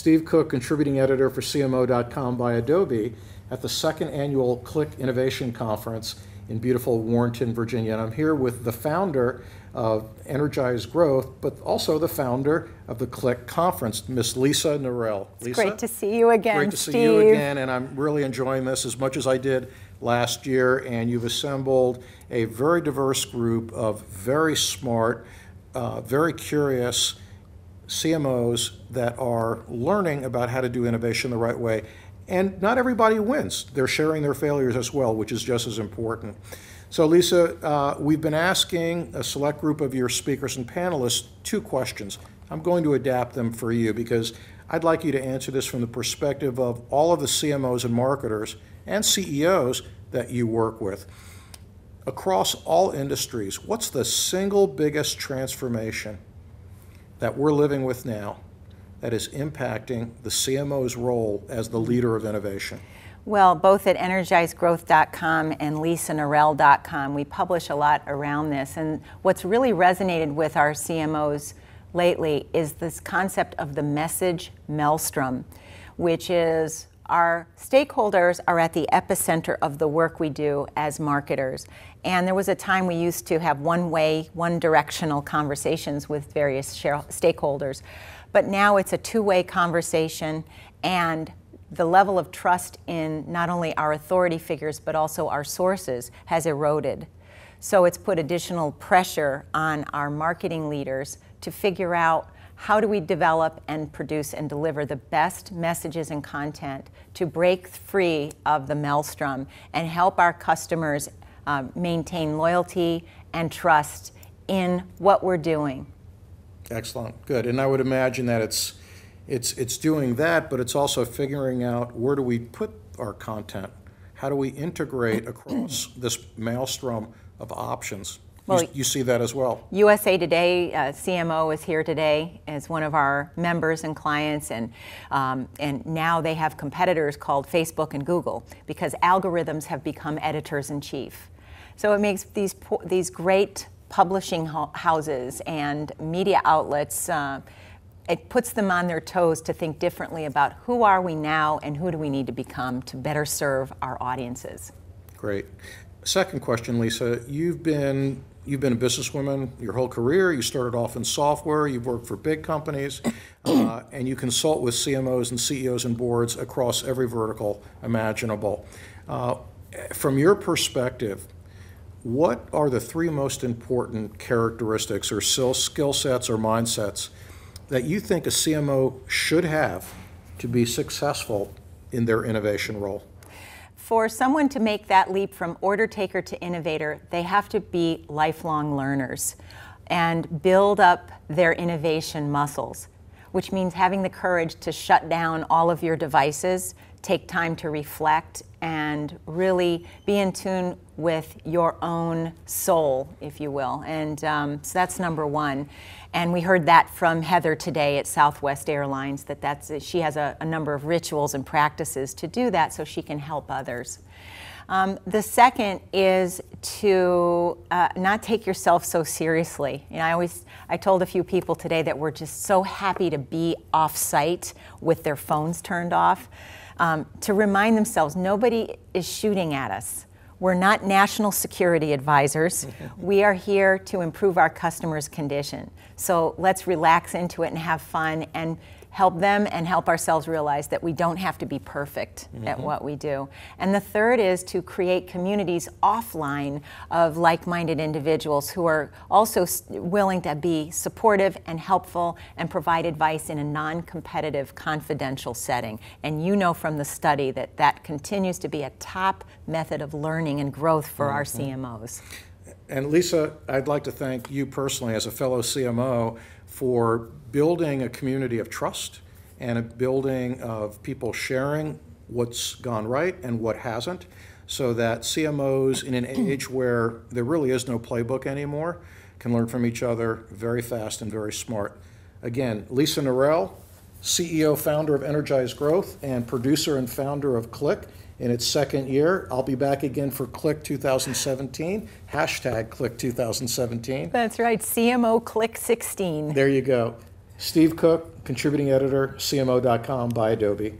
Steve Cook, contributing editor for CMO.com by Adobe, at the second annual CLIC Innovation Conference in beautiful Warrenton, Virginia. And I'm here with the founder of Energize Growth, but also the founder of the CLIC conference, Miss Lisa Nirell. It's great to see you again, Great to see you again, and I'm really enjoying this as much as I did last year. And you've assembled a very diverse group of very smart, very curious CMOs that are learning about how to do innovation the right way. And not everybody wins. They're sharing their failures as well, which is just as important. So Lisa, we've been asking a select group of your speakers and panelists 2 questions. I'm going to adapt them for you because I'd like you to answer this from the perspective of all of the CMOs and marketers and CEOs that you work with. Across all industries, what's the single biggest transformation that we're living with now that is impacting the CMO's role as the leader of innovation? Well, both at energizegrowth.com and lisanirell.com, we publish a lot around this. And what's really resonated with our CMOs lately is this concept of the Message Maelstrom, which is our stakeholders are at the epicenter of the work we do as marketers. And there was a time we used to have one-way, one-directional conversations with various stakeholders. But now it's a two-way conversation, and the level of trust in not only our authority figures but also our sources has eroded. So it's put additional pressure on our marketing leaders to figure out how do we develop and produce and deliver the best messages and content to break free of the maelstrom and help our customers maintain loyalty and trust in what we're doing. Excellent, good. And I would imagine that it's doing that, but it's also figuring out where do we put our content? How do we integrate across this maelstrom of options? Well, you see that as well. USA Today, CMO is here today as one of our members and clients, and now they have competitors called Facebook and Google because algorithms have become editors-in-chief. So it makes these great publishing houses and media outlets, it puts them on their toes to think differently about who are we now and who do we need to become to better serve our audiences. Great. Second question, Lisa. You've been a businesswoman your whole career. You started off in software. You've worked for big companies, and you consult with CMOs and CEOs and boards across every vertical imaginable. From your perspective, what are the 3 most important characteristics or skill sets or mindsets that you think a CMO should have to be successful in their innovation role? For someone to make that leap from order taker to innovator, they have to be lifelong learners and build up their innovation muscles, which means having the courage to shut down all of your devices, take time to reflect, and really be in tune with your own soul, if you will. And so that's number 1. And we heard that from Heather today at Southwest Airlines, she has a number of rituals and practices to do that so she can help others. The second is to not take yourself so seriously. You know, I told a few people today that we're just so happy to be off-site with their phones turned off, to remind themselves nobody is shooting at us. We're not national security advisors. We are here to improve our customers' condition. So let's relax into it and have fun and help them and help ourselves realize that we don't have to be perfect at what we do. And the third is to create communities offline of like-minded individuals who are also willing to be supportive and helpful and provide advice in a non-competitive, confidential setting. And you know from the study that that continues to be a top method of learning and growth for our CMOs. And Lisa, I'd like to thank you personally as a fellow CMO for building a community of trust and a building of people sharing what's gone right and what hasn't, so that CMOs in an age where there really is no playbook anymore can learn from each other very fast and very smart. Again, Lisa Nirell, CEO, founder of Energize Growth, and producer and founder of CLIC in its 2nd year. I'll be back again for CLIC 2017, #CLIC 2017. That's right, CMO CLIC 16. There you go. Steve Cook, contributing editor, CMO.com by Adobe.